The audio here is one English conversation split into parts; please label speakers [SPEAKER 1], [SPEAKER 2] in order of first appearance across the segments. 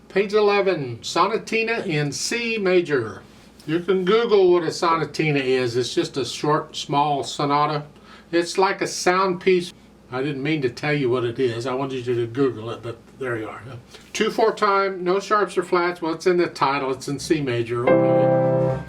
[SPEAKER 1] Page 11, Sonatina in C major. You can Google what a sonatina is. It's just a short, small sonata. It's like a sound piece. I didn't mean to tell you what it is. I wanted you to Google it, but there you are. 2/4 time, no sharps or flats. Well, it's in the title. It's in C major. Okay.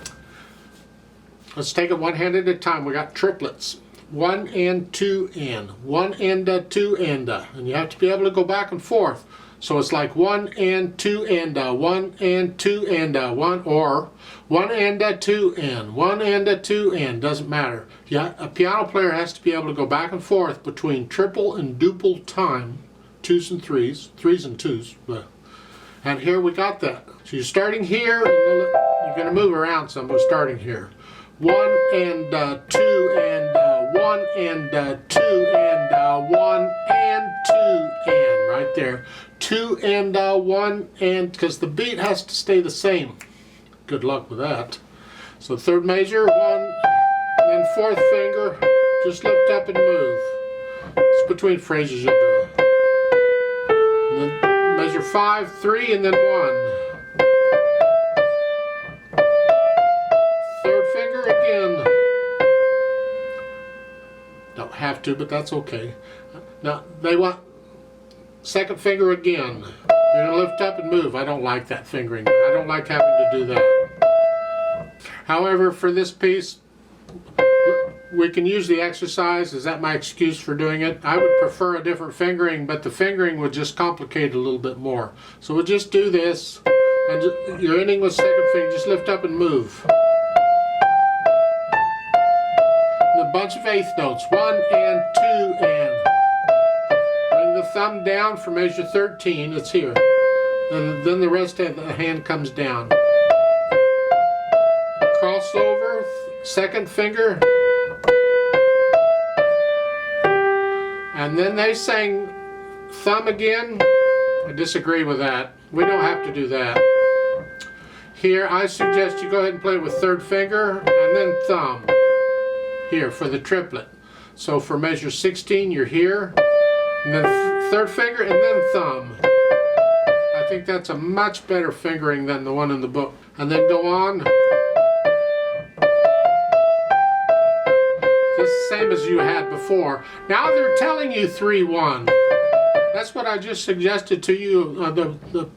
[SPEAKER 1] Let's take it one hand at a time. We got triplets. 1 and 2 and. 1 and 2 and. And you have to be able to go back and forth. So it's like 1 and 2 and 1 and 2 and 1, or 1 and 2 and 1 and 2 and, doesn't matter. Yeah, a piano player has to be able to go back and forth between triple and duple time, 2s and 3s, 3s and 2s. And here we got that. So you're starting here, and you're going to move around some, but starting here. 1 and 2 and 1 and 2 and 1 and 2 and, right there. 2 and 1 and, because the beat has to stay the same. Good luck with that. So third measure, 1, then fourth finger, just lift up and move. It's between phrases you'll do. And then measure 5, 3, and then 1. Third finger again. Don't have to, but that's okay. Now, they want second finger again. You're going to lift up and move. I don't like that fingering. I don't like having to do that. However, for this piece, we can use the exercise. Is that my excuse for doing it? I would prefer a different fingering, but the fingering would just complicate it a little bit more. So we'll just do this, and you're ending with second finger. Just lift up and move. And a bunch of eighth notes. 1 and 2 and. Bring the thumb down for measure 13. It's here. And then the rest of the hand comes down. Cross over, second finger. And then they sang thumb again. I disagree with that. We don't have to do that. Here, I suggest you go ahead and play it with third finger and then thumb. Here for the triplet. So for measure 16, you're here, and then third finger and then thumb. I think that's a much better fingering than the one in the book. And then go on. Just the same as you had before. Now they're telling you 3-1. That's what I just suggested to you, the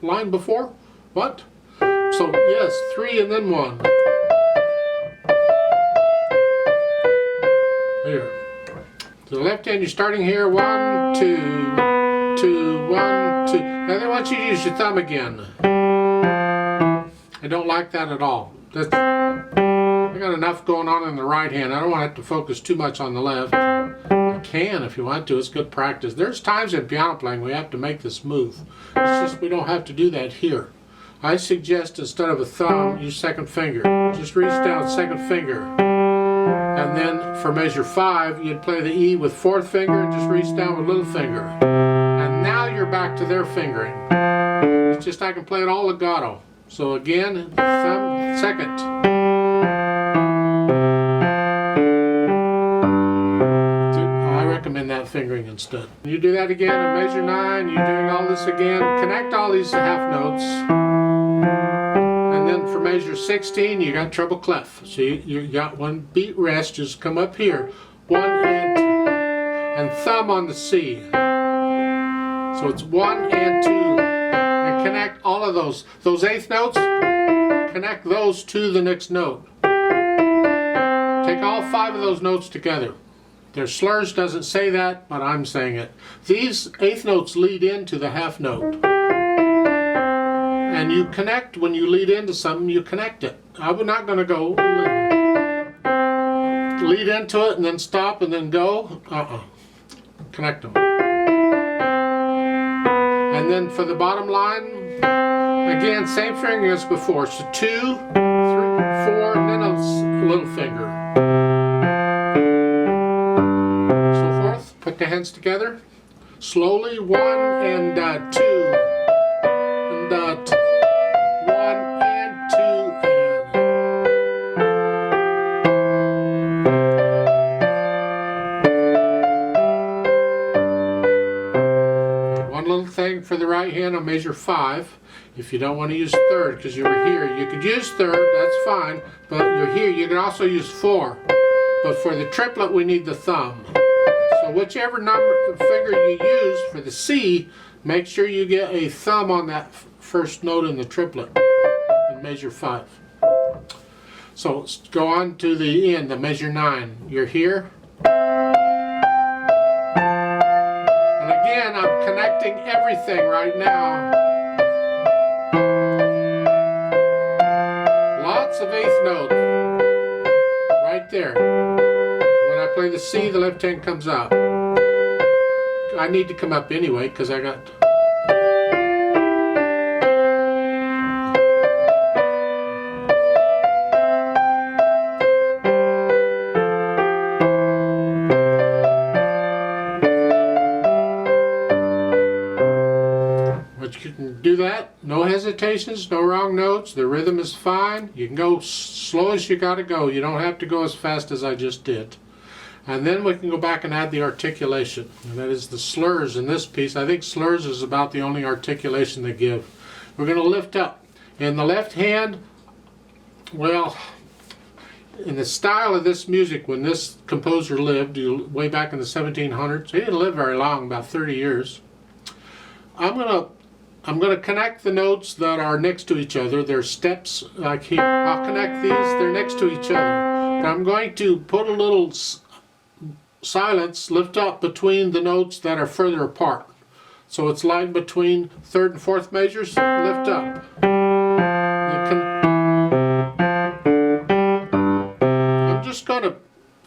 [SPEAKER 1] line before. What? So yes, 3 and then 1. Here. To the left hand, you're starting here. 1, 2, 2, 1, 2. Now they want you to use your thumb again. I don't like that at all. I got enough going on in the right hand. I don't want to have to focus too much on the left. You can if you want to. It's good practice. There's times in piano playing we have to make this smooth. It's just we don't have to do that here. I suggest instead of a thumb, use second finger. Just reach down second finger. And then for measure 5, you'd play the E with fourth finger and just reach down with little finger. And now you're back to their fingering. It's just I can play it all legato. So again, thumb, second. I recommend that fingering instead. You do that again in measure 9, you're doing all this again. Connect all these half notes. And then for measure 16, you got treble clef. So you got one beat rest, just come up here. 1 and thumb on the C. So it's 1 and 2. And connect all of those. Those eighth notes, connect those to the next note. Take all 5 of those notes together. Their slurs doesn't say that, but I'm saying it. These eighth notes lead into the half note. And you connect, when you lead into something, you connect it. I'm not going to go lead into it and then stop and then go. Connect them. And then for the bottom line, again, same fingering as before. So 2, 3, 4, and then a little finger. So forth. Put the hands together. Slowly, 1 and 2. And 1 and 2 and. One little thing for the right hand on measure 5. If you don't want to use third because you were here, you could use third, that's fine. But you're here, you can also use 4. But for the triplet, we need the thumb. So whichever finger you use for the C, make sure you get a thumb on that first note in the triplet in measure 5. So let's go on to the end, the measure 9. You're here. And again, I'm connecting everything right now. Lots of 8th notes. Right there. When I play the C, the left hand comes up. I need to come up anyway because I got... But you can do that. No hesitations, no wrong notes. The rhythm is fine. You can go slow as you gotta go. You don't have to go as fast as I just did. And then we can go back and add the articulation. And that is the slurs in this piece. I think slurs is about the only articulation they give. We're going to lift up. In the left hand, well, in the style of this music, when this composer lived, way back in the 1700s, he didn't live very long, about 30 years. I'm going to connect the notes that are next to each other. They're steps like here. I'll connect these. They're next to each other. But I'm going to put a little silence, lift up between the notes that are further apart. So it's lying between 3rd and 4th measures. Lift up. I'm just going to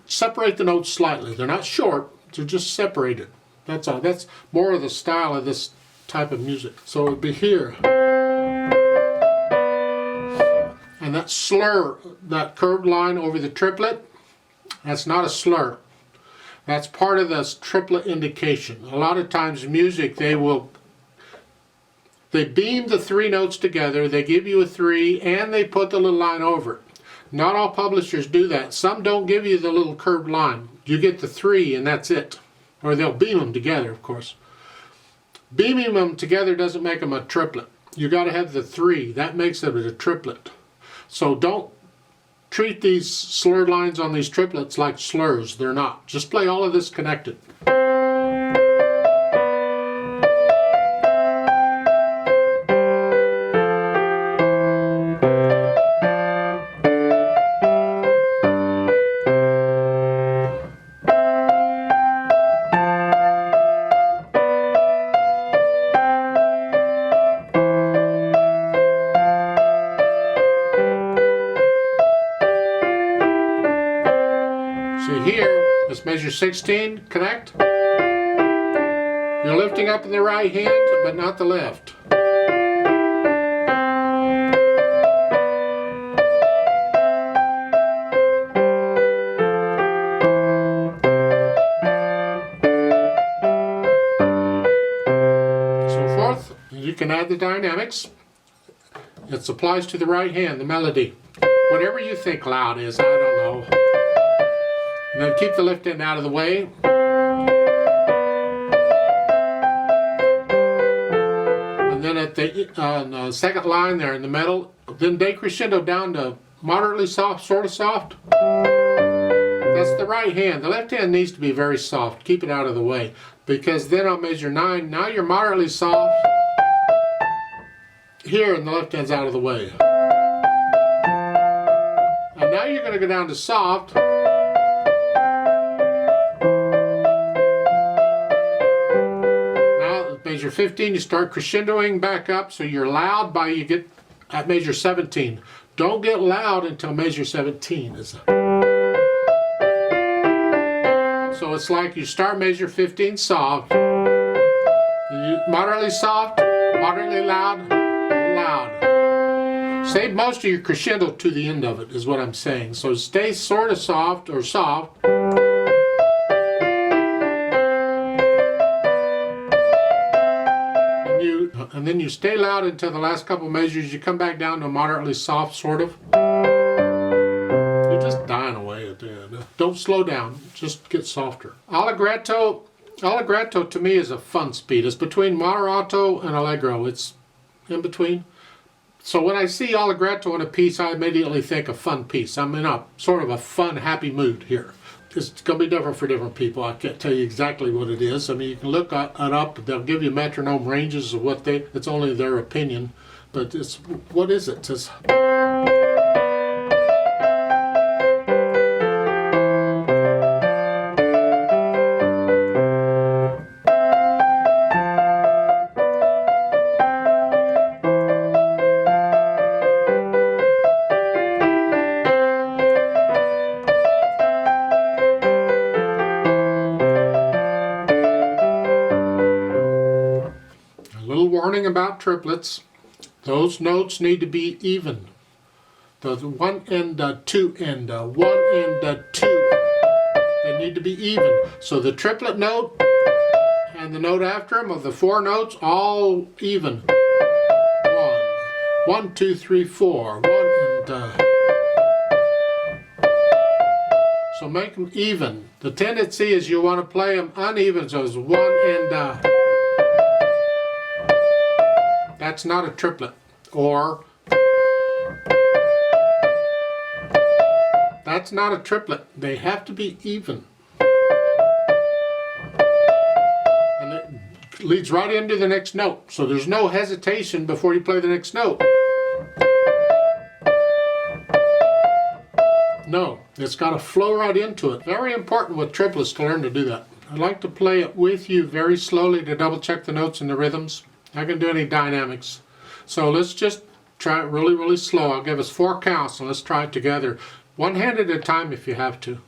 [SPEAKER 1] separate the notes slightly. They're not short. They're just separated. That's all. That's more of the style of this type of music. So it would be here. And that slur, that curved line over the triplet, that's not a slur. That's part of this triplet indication. A lot of times music, they beam the 3 notes together, they give you a 3, and they put the little line over it. Not all publishers do that. Some don't give you the little curved line. You get the 3 and that's it. Or they'll beam them together, of course. Beaming them together doesn't make them a triplet. You got to have the 3. That makes it a triplet. So don't treat these slurred lines on these triplets like slurs. They're not. Just play all of this connected. Here, let's measure 16, connect. You're lifting up in the right hand, but not the left. So forth, you can add the dynamics. It applies to the right hand, the melody. Whatever you think loud is, I don't know. And then keep the left hand out of the way. And then at the second line there in the middle, then decrescendo down to moderately soft, sort of soft. That's the right hand. The left hand needs to be very soft. Keep it out of the way. Because then on measure 9, now you're moderately soft. Here, and the left hand's out of the way. And now you're going to go down to soft. Measure 15, you start crescendoing back up, so you're loud by you get at measure 17. Don't get loud until measure 17. So it's like you start measure 15 soft, moderately soft, moderately loud, loud. Save most of your crescendo to the end of it is what I'm saying. So stay sort of soft or soft. And then you stay loud until the last couple measures. You come back down to moderately soft, sort of. You're just dying away at the end. Don't slow down. Just get softer. Allegretto, Allegretto to me is a fun speed. It's between moderato and allegro. It's in between. So when I see allegretto in a piece, I immediately think a fun piece. I'm in a sort of a fun, happy mood here. It's going to be different for different people. I can't tell you exactly what it is. I mean, you can look it up. They'll give you metronome ranges of what it's only their opinion. But it's, what is it? It's warning about triplets. Those notes need to be even. The 1 and 2 and 1 and 2. They need to be even. So the triplet note and the note after them of the 4 notes all even. 1, 2, 3, 4. 1 and so make them even. The tendency is you want to play them uneven. So it's 1 and that's not a triplet. Or that's not a triplet. They have to be even. And it leads right into the next note. So there's no hesitation before you play the next note. No, it's got to flow right into it. Very important with triplets to learn to do that. I like to play it with you very slowly to double check the notes and the rhythms. I can do any dynamics. So let's just try it really, really slow. I'll give us 4 counts and let's try it together. One hand at a time if you have to.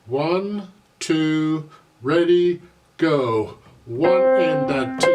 [SPEAKER 1] 1, 2, ready, go. 1 and 2.